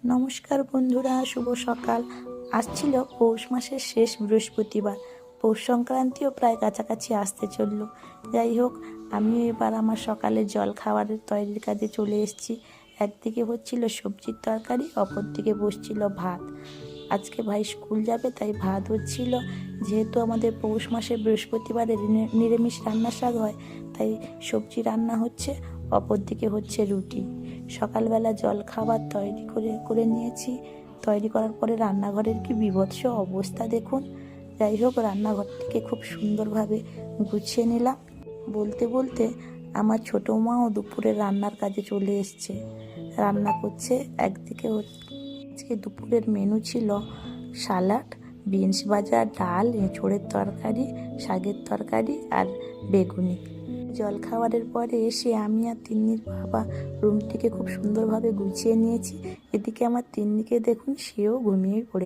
নমস্কার বন্ধুরা, শুভ সকাল। আসছিল পৌষ মাসের শেষ বৃহস্পতিবার। পৌষ সংক্রান্তিও প্রায় কাছাকাছি আসতে চলল। যাই হোক, আমিও এবার আমার সকালের জল খাবারের তৈরির কাজে চলে এসেছি। একদিকে হচ্ছিল সবজির তরকারি, অপরদিকে বসছিল ভাত। আজকে ভাই স্কুল যাবে, তাই ভাত হচ্ছিল। যেহেতু আমাদের পৌষ মাসে বৃহস্পতিবারে নিরামিষ রান্না শাক হয়, তাই সবজি রান্না হচ্ছে, অপরদিকে হচ্ছে রুটি। সকালবেলা জল খাবার তৈরি করে নিয়েছি। তৈরি করার পরে রান্নাঘরের কি বীভৎস অবস্থা দেখুন। যাই হোক, রান্নাঘরটিকে খুব সুন্দরভাবে গুছিয়ে নিলাম। বলতে বলতে আমার ছোটো মাও দুপুরের রান্নার কাজে চলে এসছে, রান্না করছে। একদিকে আজকে দুপুরের মেনু ছিল সালাড, বিনস ভাজা, ডাল, এঁচোড়ের তরকারি, শাকের তরকারি আর বেগুনি। জলখাবারের পরে এসে আমি আর তিন্নির বাবা রুমটিকে খুব সুন্দরভাবে গুছিয়ে নিয়েছি। এদিকে আমার তিন্নিকে দেখুন, সেও ঘুমিয়ে পড়ে।